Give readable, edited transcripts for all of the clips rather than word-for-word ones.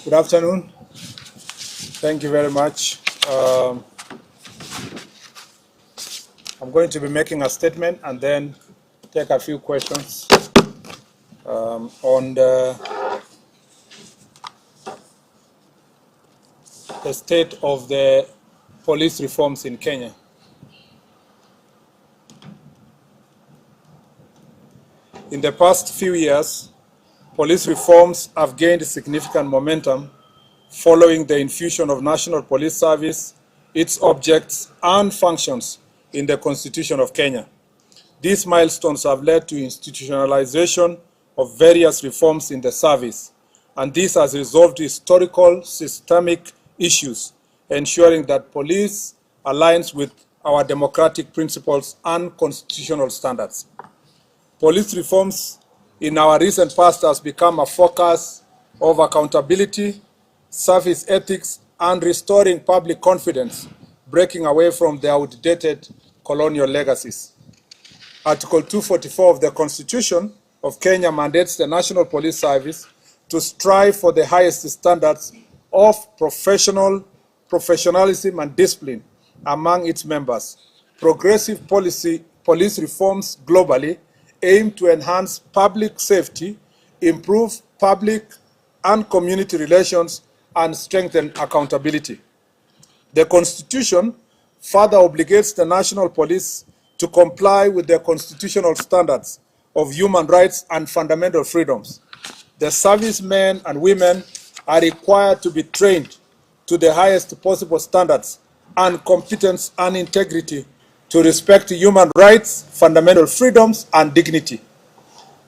Good afternoon. Thank you very much. I'm going to be making a statement and then take a few questions on the state of the police reforms in Kenya. In the past few years, police reforms have gained significant momentum following the infusion of National Police Service, its objects and functions in the Constitution of Kenya. These milestones have led to institutionalization of various reforms in the service, and this has resolved historical systemic issues, ensuring that police aligns with our democratic principles and constitutional standards. Police reforms in our recent past has become a focus of accountability, service ethics, and restoring public confidence, breaking away from the outdated colonial legacies. Article 244 of the Constitution of Kenya mandates the National Police Service to strive for the highest standards of professionalism and discipline among its members. Progressive police reforms globally aim to enhance public safety, improve public and community relations, and strengthen accountability. The Constitution further obligates the National Police to comply with the constitutional standards of human rights and fundamental freedoms. The servicemen and women are required to be trained to the highest possible standards and competence and integrity to respect human rights, fundamental freedoms, and dignity.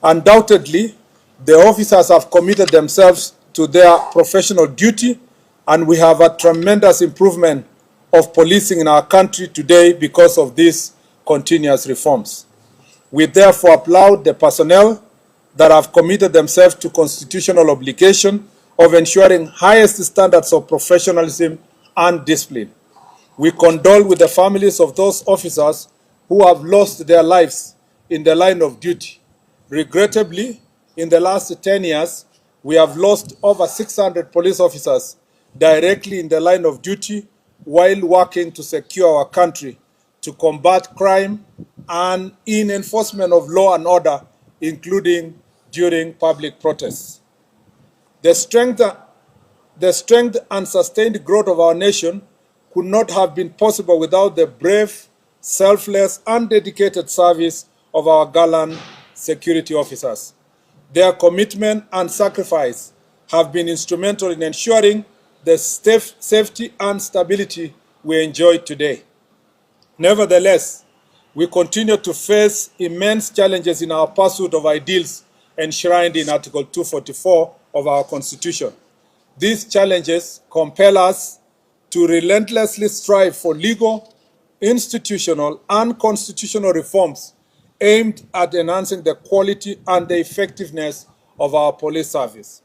Undoubtedly, the officers have committed themselves to their professional duty, and we have a tremendous improvement of policing in our country today because of these continuous reforms. We therefore applaud the personnel that have committed themselves to constitutional obligation of ensuring highest standards of professionalism and discipline. We condole with the families of those officers who have lost their lives in the line of duty. Regrettably, in the last 10 years, we have lost over 600 police officers directly in the line of duty while working to secure our country, to combat crime, and in enforcement of law and order, including during public protests. The strength and sustained growth of our nation could not have been possible without the brave, selfless, and dedicated service of our gallant security officers. Their commitment and sacrifice have been instrumental in ensuring the safety and stability we enjoy today. Nevertheless, we continue to face immense challenges in our pursuit of ideals enshrined in Article 244 of our Constitution. These challenges compel us to relentlessly strive for legal, institutional, and constitutional reforms aimed at enhancing the quality and the effectiveness of our police service.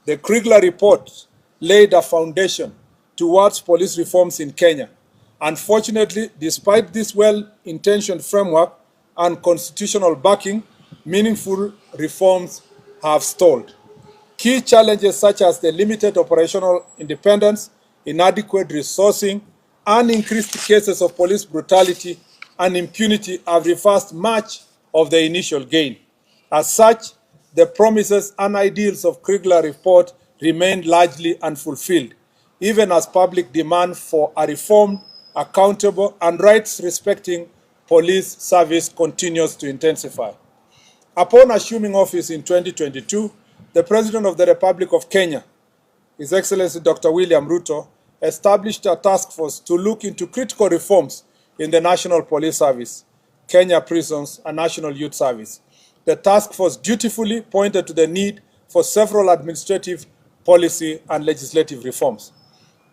The Kriegler report laid a foundation towards police reforms in Kenya. Unfortunately, despite this well-intentioned framework and constitutional backing, meaningful reforms have stalled. Key challenges such as the limited operational independence, inadequate resourcing, and increased cases of police brutality and impunity have reversed much of the initial gain. As such, the promises and ideals of Kriegler report remain largely unfulfilled, even as public demand for a reformed, accountable, and rights-respecting police service continues to intensify. Upon assuming office in 2022, the President of the Republic of Kenya, His Excellency Dr. William Ruto, established a task force to look into critical reforms in the National Police Service, Kenya Prisons, and National Youth Service. The task force dutifully pointed to the need for several administrative, policy, and legislative reforms.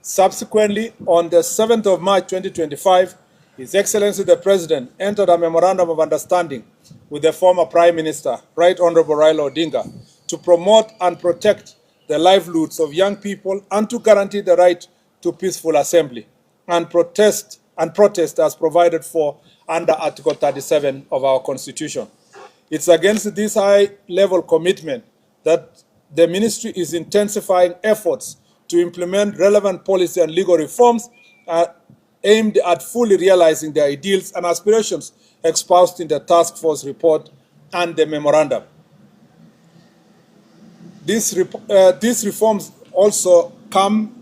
Subsequently, on the 7th of March 2025, His Excellency the President entered a memorandum of understanding with the former Prime Minister, Right Honorable Raila Odinga, to promote and protect the livelihoods of young people and to guarantee the right to peaceful assembly and protest as provided for under Article 37 of our Constitution. It's against this high-level commitment that the ministry is intensifying efforts to implement relevant policy and legal reforms aimed at fully realizing the ideals and aspirations espoused in the task force report and the memorandum. These reforms also come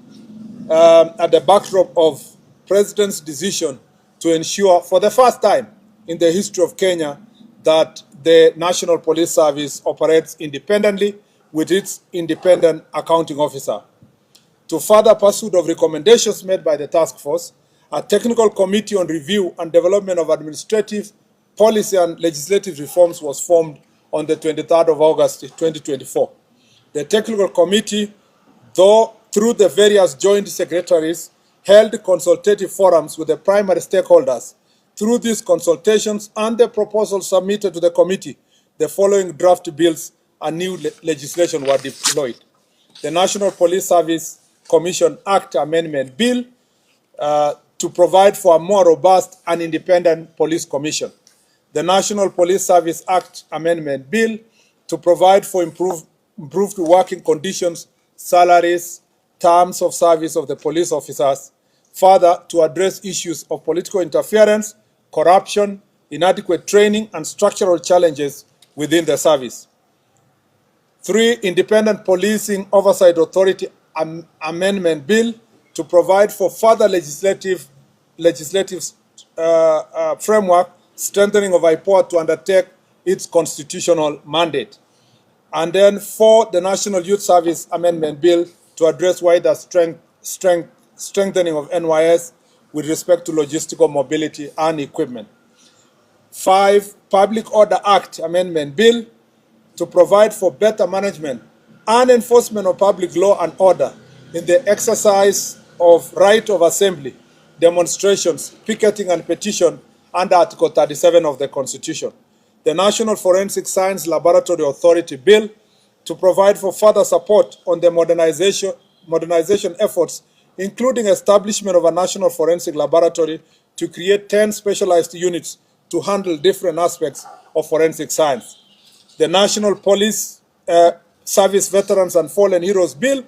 at the backdrop of President's decision to ensure, for the first time in the history of Kenya, that the National Police Service operates independently with its independent accounting officer. To further pursuit of recommendations made by the task force, a technical committee on review and development of administrative, policy and legislative reforms was formed on the 23rd of August 2024. The technical committee, though through the various joint secretaries, held consultative forums with the primary stakeholders. Through these consultations and the proposals submitted to the committee, the following draft bills and new legislation were deployed. The National Police Service Commission Act Amendment Bill to provide for a more robust and independent police commission. The National Police Service Act Amendment Bill to provide for improved working conditions, salaries, terms of service of the police officers. Further, to address issues of political interference, corruption, inadequate training, and structural challenges within the service. 3, Independent Policing Oversight Authority Amendment Bill to provide for further legislative framework, strengthening of IPOA to undertake its constitutional mandate. And then 4, the National Youth Service Amendment Bill to address wider strengthening of NYS with respect to logistical mobility and equipment. 5, Public Order Act Amendment Bill to provide for better management and enforcement of public law and order in the exercise of right of assembly, demonstrations, picketing and petition under Article 37 of the Constitution. The National Forensic Science Laboratory Authority Bill to provide for further support on the modernization efforts, including establishment of a National Forensic Laboratory to create 10 specialized units to handle different aspects of forensic science. The National Police Service Veterans and Fallen Heroes Bill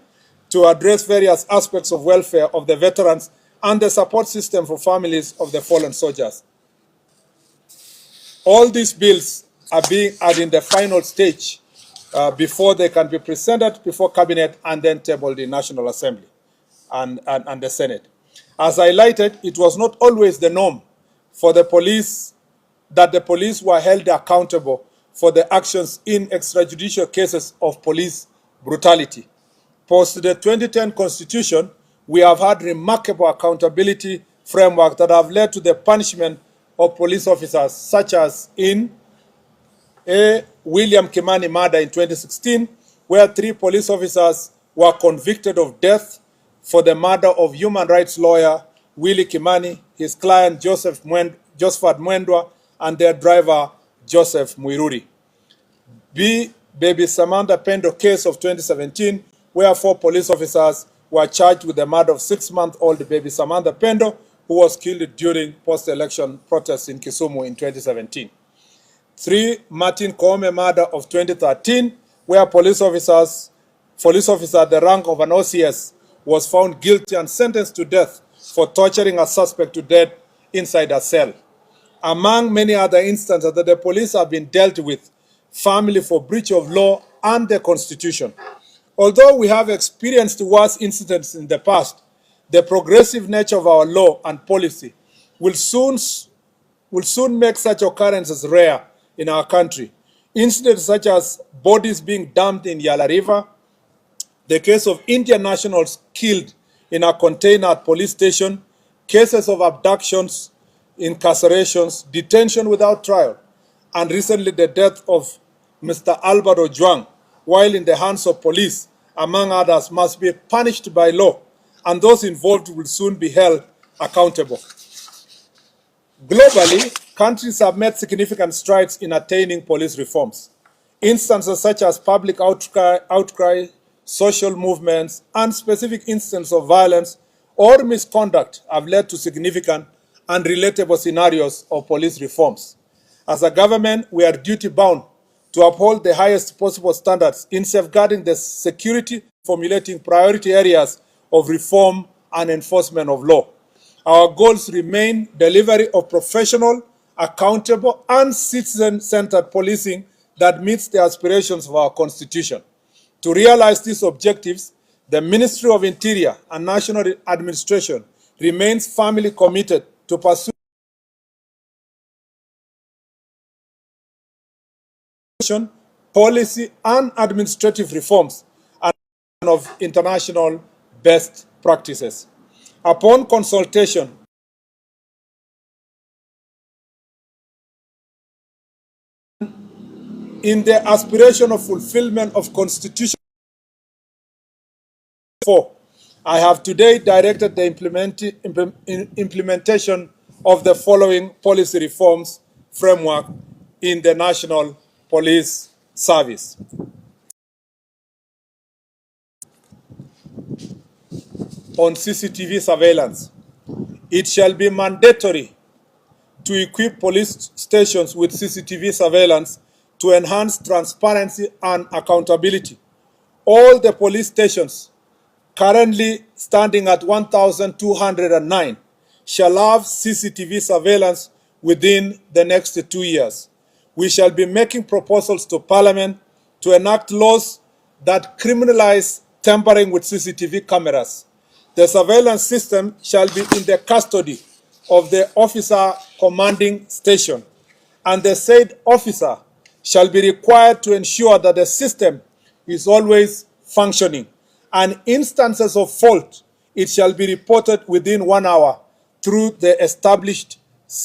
to address various aspects of welfare of the veterans and the support system for families of the fallen soldiers. All these bills are in the final stage before they can be presented before Cabinet and then tabled in National Assembly and the Senate. As highlighted, it was not always the norm for the police that the police were held accountable for the actions in extrajudicial cases of police brutality. Post the 2010 Constitution, we have had remarkable accountability framework that have led to the punishment of police officers, such as in William Kimani murder in 2016, where 3 police officers were convicted of death for the murder of human rights lawyer Willie Kimani, his client Josephat Mwendwa, and their driver Joseph Mwiruri. B, Baby Samantha Pendo case of 2017, where 4 police officers were charged with the murder of 6-month-old baby Samantha Pendo, who was killed during post-election protests in Kisumu in 2017. 3, Martin Koome murder of 2013, where police officer at the rank of an OCS was found guilty and sentenced to death for torturing a suspect to death inside a cell. Among many other instances that the police have been dealt with, family for breach of law and the Constitution. Although we have experienced worse incidents in the past, the progressive nature of our law and policy will soon make such occurrences rare in our country. Incidents such as bodies being dumped in Yala River, the case of Indian nationals killed in a container at police station, cases of abductions, incarcerations, detention without trial, and recently the death of Mr. Albert Ojwang, while in the hands of police, among others, must be punished by law, and those involved will soon be held accountable. Globally, countries have made significant strides in attaining police reforms. Instances such as public outcry, social movements, and specific instances of violence or misconduct have led to significant and relatable scenarios of police reforms. As a government, we are duty-bound to uphold the highest possible standards in safeguarding the security, formulating priority areas of reform and enforcement of law. Our goals remain delivery of professional, accountable, and citizen-centered policing that meets the aspirations of our Constitution. To realize these objectives, the Ministry of Interior and National Administration remains firmly committed to pursue policy and administrative reforms and of international best practices. Upon consultation in the aspiration of fulfillment of Constitution 4, I have today directed the implementation of the following policy reforms framework in the National Police Service. On CCTV surveillance, it shall be mandatory to equip police stations with CCTV surveillance to enhance transparency and accountability. All the police stations currently standing at 1,209 shall have CCTV surveillance within the next 2 years. We shall be making proposals to Parliament to enact laws that criminalize tampering with CCTV cameras. The surveillance system shall be in the custody of the officer commanding station, and the said officer shall be required to ensure that the system is always functioning, and instances of fault, it shall be reported within 1 hour through the established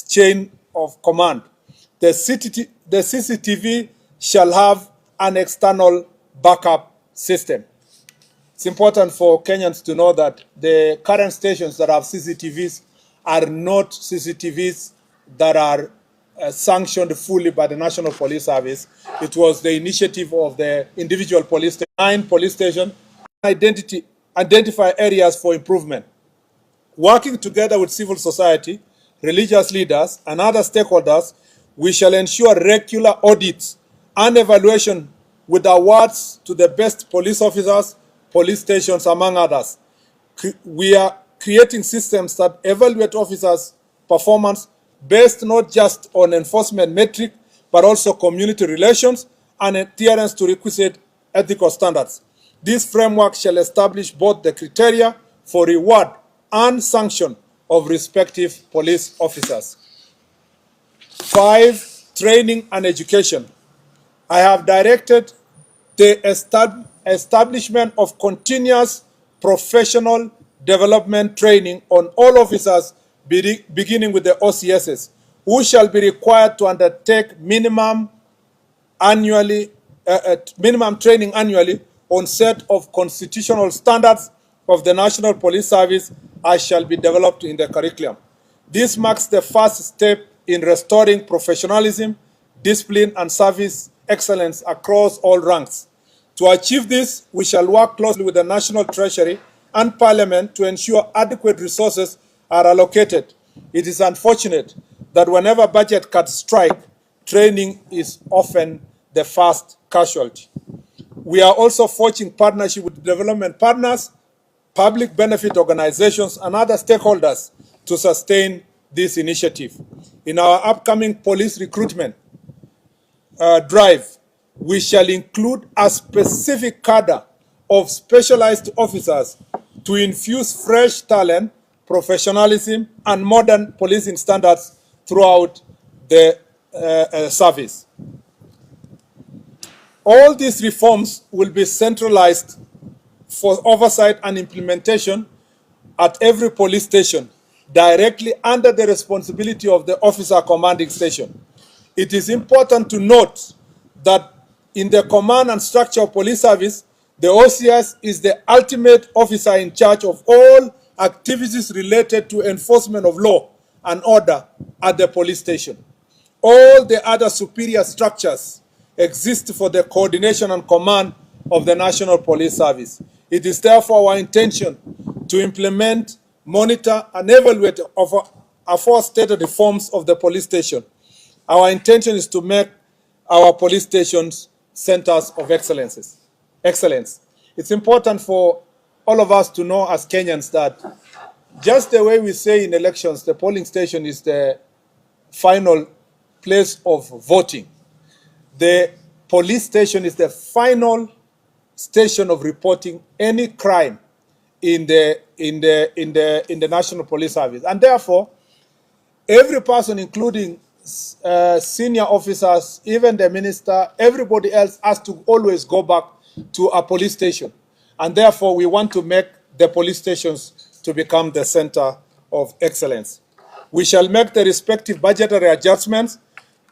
chain of command. The CCTV shall have an external backup system. It's important for Kenyans to know that the current stations that have CCTVs are not CCTVs that are sanctioned fully by the National Police Service. It was the initiative of the individual police station, 9 police stations, identify areas for improvement. Working together with civil society, religious leaders, and other stakeholders, we shall ensure regular audits and evaluation with awards to the best police officers, police stations, among others. We are creating systems that evaluate officers' performance based not just on enforcement metric, but also community relations and adherence to requisite ethical standards. This framework shall establish both the criteria for reward and sanction of respective police officers. 5, training and education. I have directed the establishment of continuous professional development training on all officers, beginning with the OCSs, who shall be required to undertake minimum training annually on set of constitutional standards of the National Police Service, as shall be developed in the curriculum. This marks the first step in restoring professionalism, discipline, and service excellence across all ranks. To achieve this, we shall work closely with the National Treasury and Parliament to ensure adequate resources are allocated. It is unfortunate that whenever budget cuts strike, training is often the first casualty. We are also forging partnership with development partners, public benefit organizations, and other stakeholders to sustain this initiative. In our upcoming police recruitment drive, we shall include a specific cadre of specialized officers to infuse fresh talent, professionalism, and modern policing standards throughout the service. All these reforms will be centralized for oversight and implementation at every police station, directly under the responsibility of the officer commanding station. It is important to note that in the command and structure of police service, the OCS is the ultimate officer in charge of all activities related to enforcement of law and order at the police station. All the other superior structures exist for the coordination and command of the National Police Service. It is therefore our intention to implement, monitor, and evaluate aforestated reforms of the police station. Our intention is to make our police stations centers of excellence. It's important for all of us to know as Kenyans that just the way we say in elections, the polling station is the final place of voting. The police station is the final station of reporting any crime in the National Police Service, and therefore, every person, including senior officers, even the minister, everybody else has to always go back to a police station, and therefore, we want to make the police stations to become the center of excellence. We shall make the respective budgetary adjustments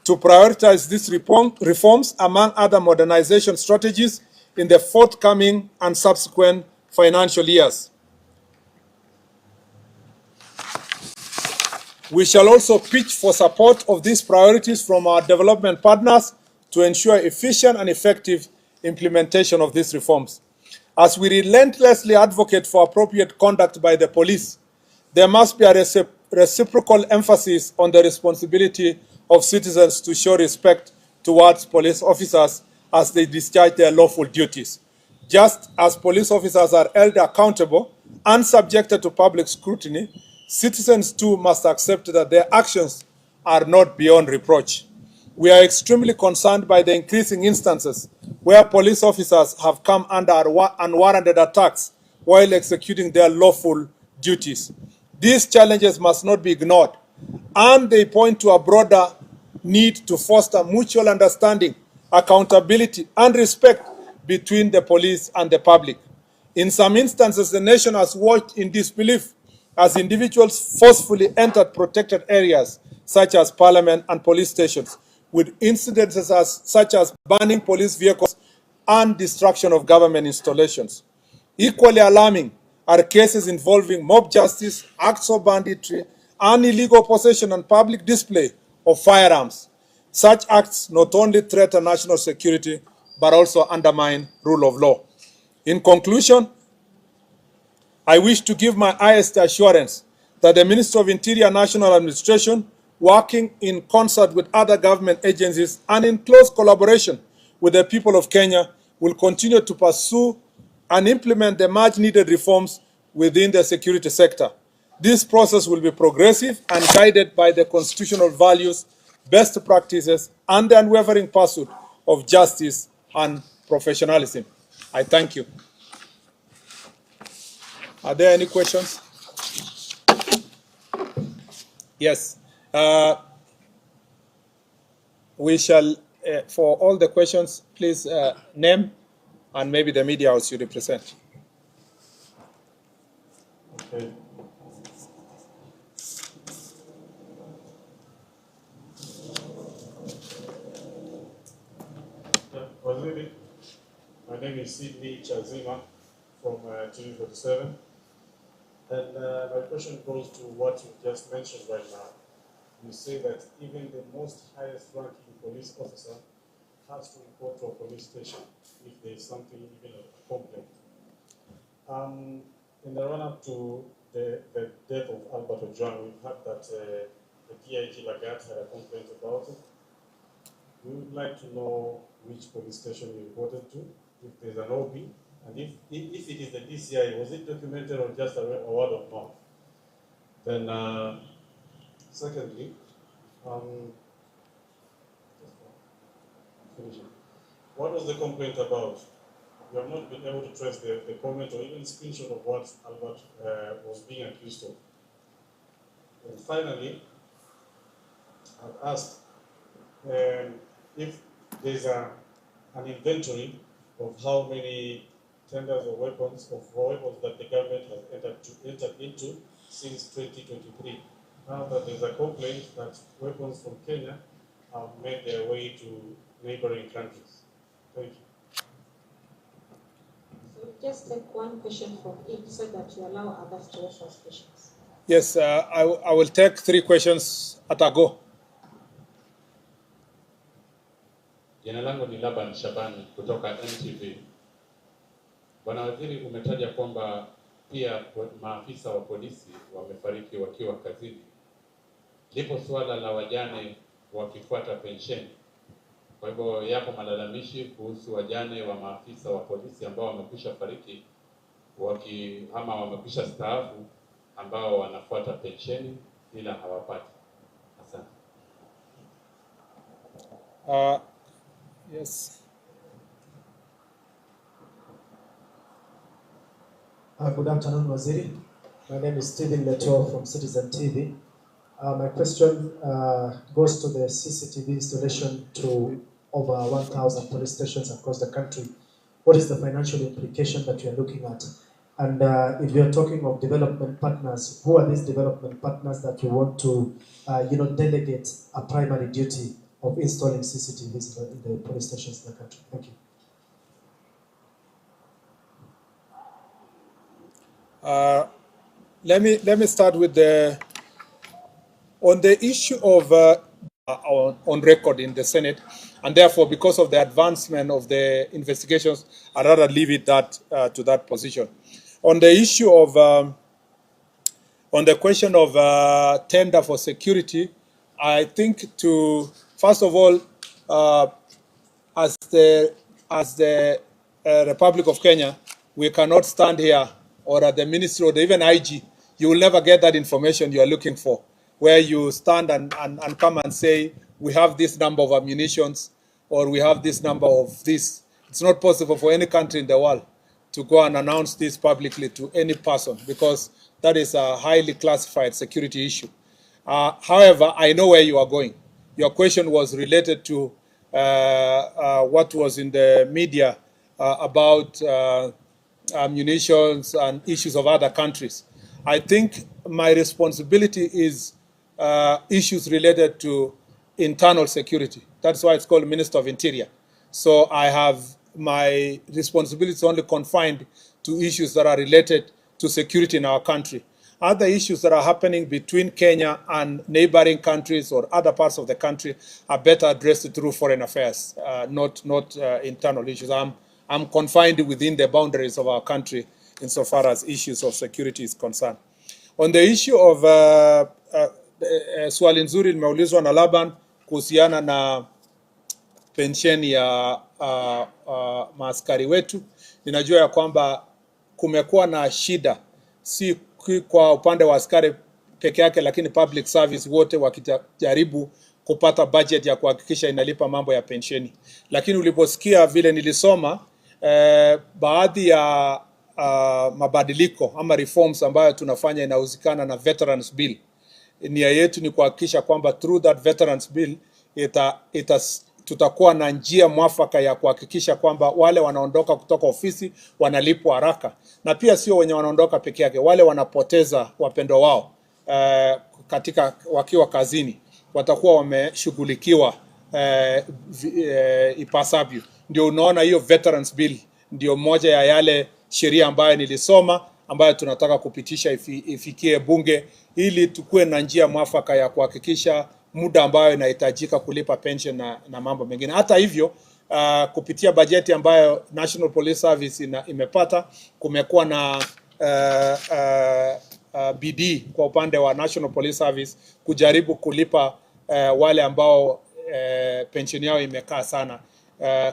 to prioritize these reforms among other modernization strategies in the forthcoming and subsequent financial years. We shall also pitch for support of these priorities from our development partners to ensure efficient and effective implementation of these reforms. As we relentlessly advocate for appropriate conduct by the police, there must be a reciprocal emphasis on the responsibility of citizens to show respect towards police officers as they discharge their lawful duties. Just as police officers are held accountable and subjected to public scrutiny, citizens too must accept that their actions are not beyond reproach. We are extremely concerned by the increasing instances where police officers have come under unwarranted attacks while executing their lawful duties. These challenges must not be ignored, and they point to a broader need to foster mutual understanding, accountability, and respect between the police and the public. In some instances, the nation has watched in disbelief as individuals forcefully entered protected areas such as parliament and police stations, with incidences such as burning police vehicles and destruction of government installations. Equally alarming are cases involving mob justice, acts of banditry, and illegal possession and public display of firearms. Such acts not only threaten national security, but also undermine rule of law. In conclusion, I wish to give my highest assurance that the Ministry of Interior National Administration, working in concert with other government agencies and in close collaboration with the people of Kenya, will continue to pursue and implement the much needed reforms within the security sector. This process will be progressive and guided by the constitutional values, best practices, and the unwavering pursuit of justice and professionalism. I thank you. Are there any questions? Yes. We shall, for all the questions, please name and maybe the media house you represent. Okay. My name is Sidney Chazima from TV47. And my question goes to what you just mentioned right now. You say that even the most highest ranking police officer has to report to a police station if there is something, even a complaint. In the run-up to the death of Albert Ojwang, we've heard that the DIG Lagat had a complaint about it. We would like to know which police station you reported to, if there's an OB, and if it is the DCI, was it documented or just a word of mouth? Then, secondly, what was the complaint about? We have not been able to trace the comment or even screenshot of what Albert was being accused of. And finally, I've asked if there's an inventory of how many tenders or weapons that the government has entered into since 2023. Now that there's a complaint that weapons from Kenya have made their way to neighboring countries. Thank you. So just take one question from each so that you allow others to ask us questions. Yes, I will take 3 questions at a go. Jina langu ni Laban Shabani kutoka NTV. Bwana Waziri, umetaja kwamba pia maafisa wa polisi wamefariki wakiwa kazini. Lipo suala la wajane wakifuata pensheni. Kwa hivyo yapo malalamishi kuhusu wajane wa maafisa wa polisi ambao wamekwisha fariki ama wamekwisha staafu ambao wanafuata pensheni ila hawapati. Asante. Yes. Good afternoon, Waziri. My name is Stephen Leto from Citizen TV. My question goes to the CCTV installation to over 1,000 police stations across the country. What is the financial implication that you are looking at? And if you are talking of development partners, who are these development partners that you want to, delegate a primary duty of installing CCTVs in the police stations in the country? Thank you. Let me start with on the issue of on record in the Senate, and therefore, because of the advancement of the investigations, I'd rather leave it to that position. On the issue of on the question of tender for security, I think first of all, as the Republic of Kenya, we cannot stand here or at the ministry or even IG. You will never get that information you are looking for, where you stand and come and say, we have this number of ammunitions or we have this number of this. It's not possible for any country in the world to go and announce this publicly to any person, because that is a highly classified security issue. However, I know where you are going. Your question was related to what was in the media about munitions and issues of other countries. I think my responsibility is issues related to internal security. That's why it's called Minister of Interior. So I have my responsibilities only confined to issues that are related to security in our country. Other issues that are happening between Kenya and neighboring countries or other parts of the country are better addressed through foreign affairs, not internal issues. I'm confined within the boundaries of our country insofar as issues of security is concerned. On the issue of swali nzuri limeulizwa na Laban kuhusiana na pensheni ya maaskari wetu. Ninajua ya kwamba kumekuwa na shida, si kwa upande wa askari peke yake, lakini public service wote wakijaribu kupata budget ya kuhakikisha inalipa mambo ya pensheni. Lakini uliposikia vile nilisoma, baadhi ya mabadiliko ama reforms ambayo tunafanya inahusikana na Veterans Bill. Nia yetu ni kuhakikisha kwamba through that Veterans Bill tutakuwa na njia mwafaka ya kuhakikisha kwamba wale wanaondoka kutoka ofisi wanalipwa haraka, na pia sio wenye wanaondoka peke yake, wale wanapoteza wapendo wao wakiwa kazini watakuwa wameshughulikiwa ipasavyo. Ndio unaona hiyo Veterans Bill ndio moja ya yale sheria ambayo nilisoma ambayo tunataka kupitisha ifikie bunge ili tukue na njia mwafaka ya kuhakikisha muda ambayo inahitajika kulipa pension na mambo mengine. Hata hivyo, kupitia bajeti ambayo National Police Service imepata, kumekuwa na bidii kwa upande wa National Police Service kujaribu kulipa wale ambao pension yao imekaa sana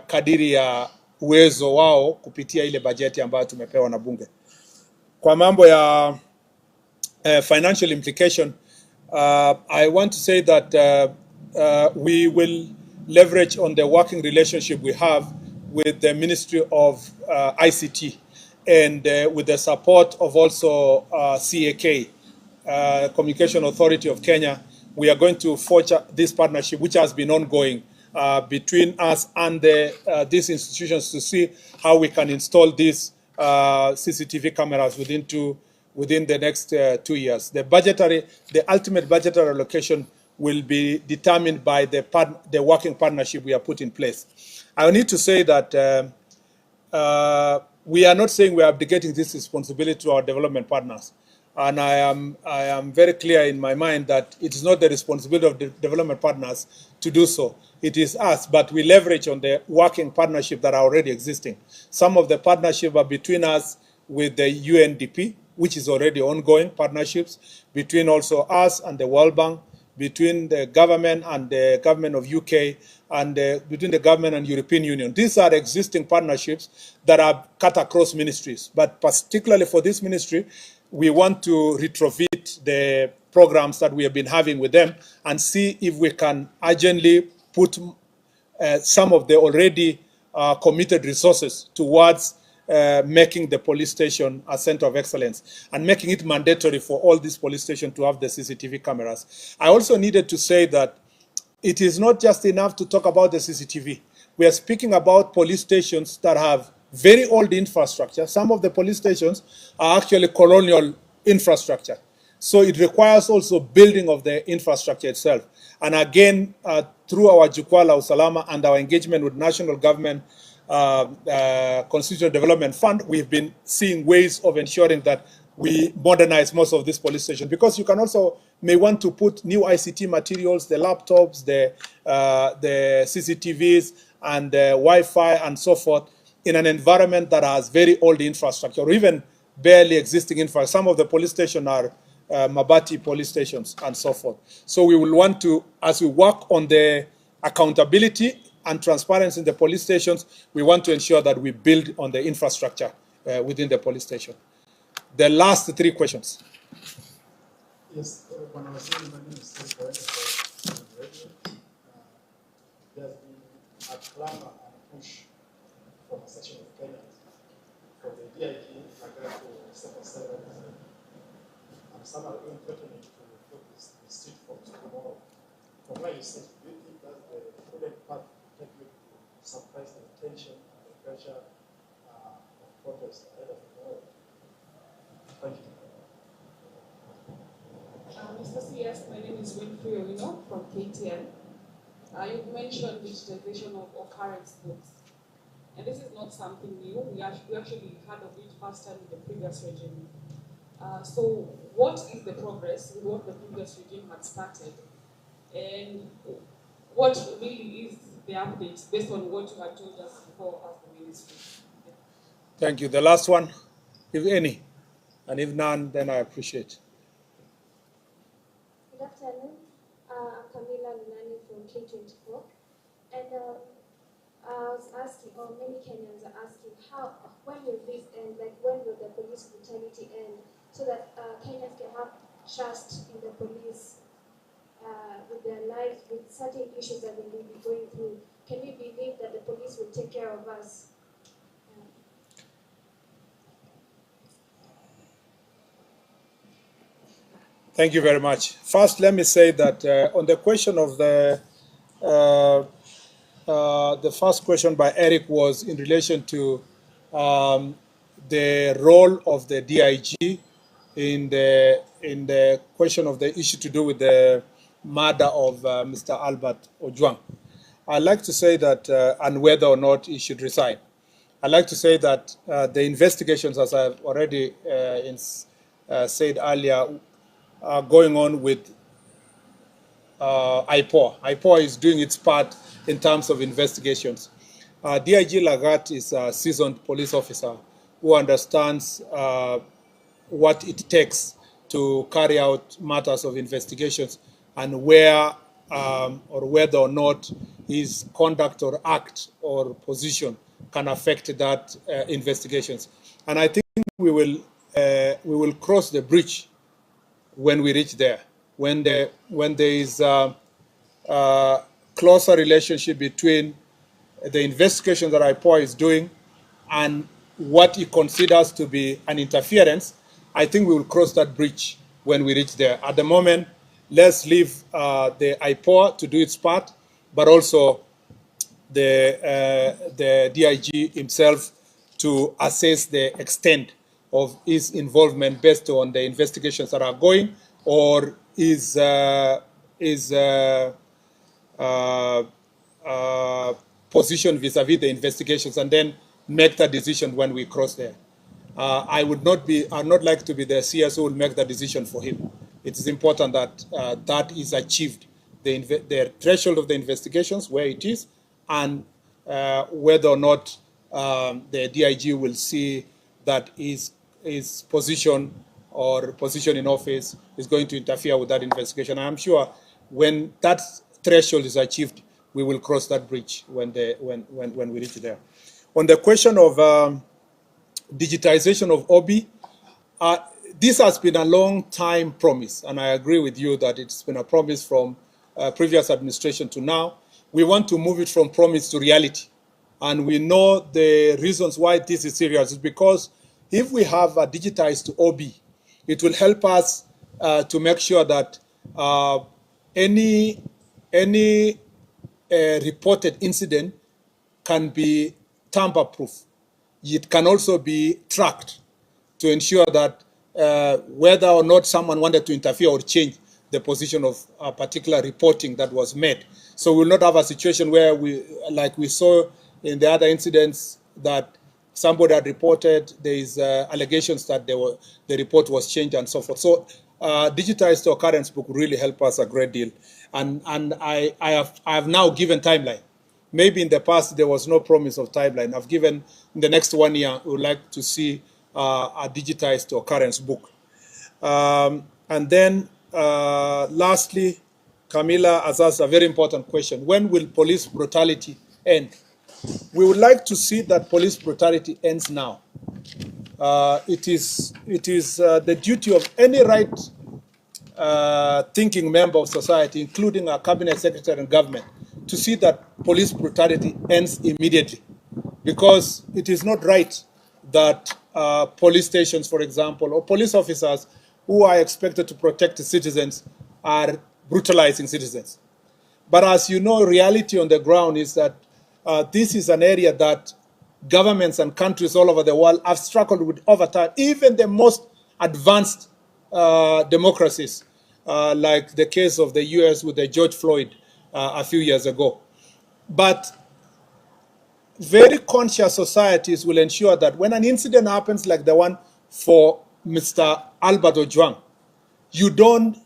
kadiri ya uwezo wao kupitia ile bajeti ambayo tumepewa na bunge. Kwa mambo ya financial implication, I want to say that we will leverage on the working relationship we have with the Ministry of ICT and with the support of also CAK, Communication Authority of Kenya. We are going to forge this partnership, which has been ongoing between us and these institutions, to see how we can install these CCTV cameras within the next 2 years. The ultimate budgetary allocation will be determined by the working partnership we have put in place. I need to say that we are not saying we are abdicating this responsibility to our development partners. And I am very clear in my mind that it is not the responsibility of the development partners to do so. It is us, but we leverage on the working partnership that are already existing. Some of the partnership are between us with the UNDP, which is already ongoing partnerships, between also us and the World Bank, between the government and the government of UK and between the government and European Union. These are existing partnerships that are cut across ministries. But particularly for this ministry, we want to retrofit the programs that we have been having with them and see if we can urgently put some of the already committed resources towards making the police station a center of excellence and making it mandatory for all these police stations to have the CCTV cameras. I also needed to say that it is not just enough to talk about the CCTV. We are speaking about police stations that have very old infrastructure. Some of the police stations are actually colonial infrastructure. So it requires also building of the infrastructure itself. And again, through our Jukwaa la Usalama and our engagement with national government Constitutional Development Fund, we've been seeing ways of ensuring that we modernize most of these police stations, because you can also may want to put new ICT materials, the laptops, the CCTVs, and the Wi-Fi and so forth in an environment that has very old infrastructure or even barely existing infrastructure. Some of the police stations are Mabati police stations and so forth. So we will want to, as we work on the accountability and transparency in the police stations, we want to ensure that we build on the infrastructure within the police station. The last three questions. Yes, when I was saying my name is Steve Radio, there's been a clamor and push from a section of Kenyans for the DIG to step aside, and some are even threatening to put the street for tomorrow. From where you sit, do you think that's the prudent path to take you to suppress the tension and the pressure of protest ahead of tomorrow? Thank you. Mr. CS, my name is Winfrey Owino from KTN. You've mentioned digitization of occurrence books. And this is not something new. We actually heard of it first time in the previous regime. So what is the progress with what the previous regime had started? And what really is the update based on what you had told us before as the ministry? Thank you. The last one, if any, and if none, then I appreciate. Good afternoon. I'm Camila Lunani from K24. And I was asking, or many Kenyans are asking, when will this end? Like, when will the police brutality end? So that Kenyans can have trust in the police with their lives, with certain issues that they may be going through. Can we believe that the police will take care of us? Thank you very much. First, let me say that on the question of the first question by Eric was in relation to the role of the DIG in the question of the issue to do with the murder of Mr. Albert Ojwang. I'd like to say that, and whether or not he should resign. I'd like to say that the investigations, as I've already said earlier, are going on with IPOA. IPOA is doing its part in terms of investigations. DIG Lagat is a seasoned police officer who understands what it takes to carry out matters of investigations and where or whether or not his conduct or act or position can affect that investigations. And I think we will cross the bridge when we reach there, when there is a closer relationship between the investigation that IPOA is doing and what he considers to be an interference, I think we will cross that bridge when we reach there. At the moment, let's leave the IPOA to do its part, but also the DIG himself to assess the extent of his involvement based on the investigations that are going, or his position vis-a-vis the investigations, and then make that decision when we cross there. I would not like to be the CS who will make that decision for him. It is important that that is achieved, the threshold of the investigations, where it is, and whether or not the DIG will see that his position or position in office is going to interfere with that investigation. I'm sure When that threshold is achieved, we will cross that bridge when we reach there. On the question of digitization of OB, this has been a long time promise, and I agree with you that it's been a promise from previous administration to now. We want to move it from promise to reality. And we know the reasons why this is serious is because if we have a digitized OB, it will help us to make sure that any reported incident can be tamper-proof. It can also be tracked to ensure that whether or not someone wanted to interfere or change the position of a particular reporting that was made. So we will not have a situation where like we saw in the other incidents, that somebody had reported, there is allegations that the report was changed and so forth. So digitized occurrence book really help us a great deal. And I have now given timeline. Maybe in the past there was no promise of timeline. I've given in the next 1 year, we would like to see a digitized occurrence book. And then lastly, Camilla has asked a very important question. When will police brutality end? We would like to see that police brutality ends now. It is the duty of any right-thinking member of society, including our cabinet secretary and government, to see that police brutality ends immediately. Because it is not right that police stations, for example, or police officers who are expected to protect the citizens are brutalizing citizens. But as you know, reality on the ground is that this is an area that governments and countries all over the world have struggled with over time. Even the most advanced democracies, like the case of the US with the George Floyd a few years ago. But very conscious societies will ensure that when an incident happens like the one for Mr. Albert Ojwang, you don't,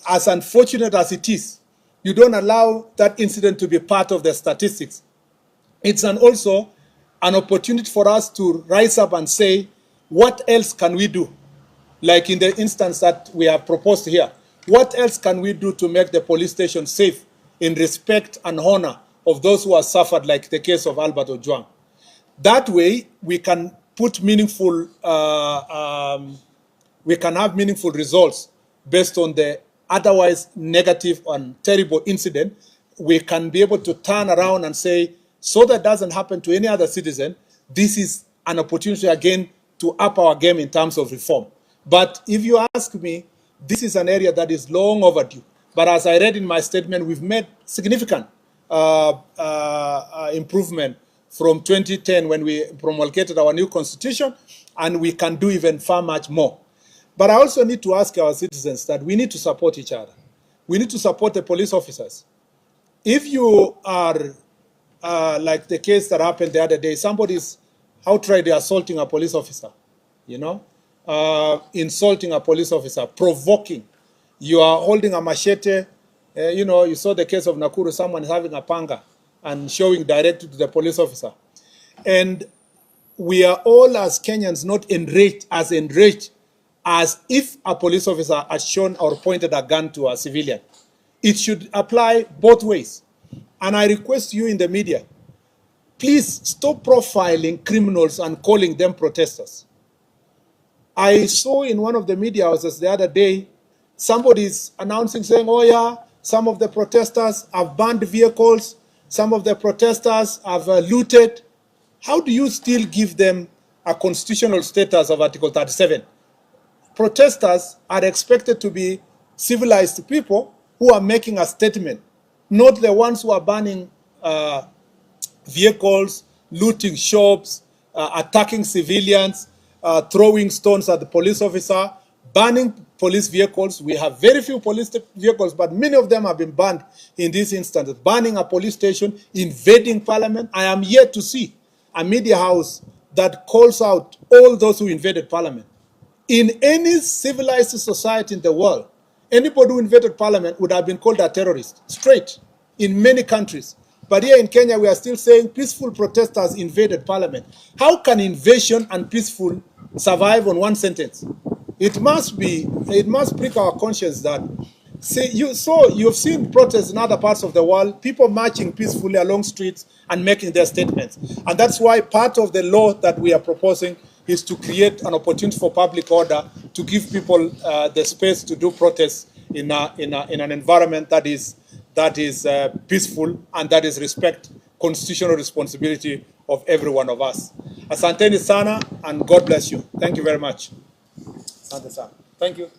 as unfortunate as it is, you don't allow that incident to be part of the statistics. It's also an opportunity for us to rise up and say, what else can we do? Like in the instance that we have proposed here, what else can we do to make the police station safe in respect and honor of those who have suffered, like the case of Albert Ojwang? That way, we can put meaningful, we can have meaningful results based on the otherwise negative and terrible incident. We can be able to turn around and say, so that doesn't happen to any other citizen, this is an opportunity again to up our game in terms of reform. But if you ask me, this is an area that is long overdue. But as I read in my statement, we've made significant improvement from 2010 when we promulgated our new constitution, and we can do even far much more. But I also need to ask our citizens that we need to support each other. We need to support the police officers. If you are, like the case that happened the other day, somebody's outright assaulting a police officer, you know, insulting a police officer, provoking. You are holding a machete. You know, you saw the case of Nakuru, someone is having a panga and showing directly to the police officer. And we are all as Kenyans not enraged as if a police officer had shown or pointed a gun to a civilian. It should apply both ways. And I request you in the media, please stop profiling criminals and calling them protesters. I saw in one of the media houses the other day, somebody's announcing, saying, oh yeah, some of the protesters have burned vehicles, some of the protesters have looted. How do you still give them a constitutional status of Article 37? Protesters are expected to be civilized people who are making a statement, not the ones who are burning vehicles, looting shops, attacking civilians, throwing stones at the police officer, burning police vehicles. We have very few police vehicles, but many of them have been burned in this instance. Burning a police station, invading parliament. I am yet to see a media house that calls out all those who invaded parliament. In any civilized society in the world, anybody who invaded parliament would have been called a terrorist, straight, in many countries. But here in Kenya, we are still saying peaceful protesters invaded parliament. How can invasion and peaceful survive on one sentence? It must prick our conscience that See, you've seen protests in other parts of the world, people marching peacefully along streets and making their statements. And that's why part of the law that we are proposing is to create an opportunity for public order to give people the space to do protests in an environment that is peaceful and that is respect constitutional responsibility of every one of us. Asanteni sana and God bless you. Thank you very much. Asante sana. Thank you.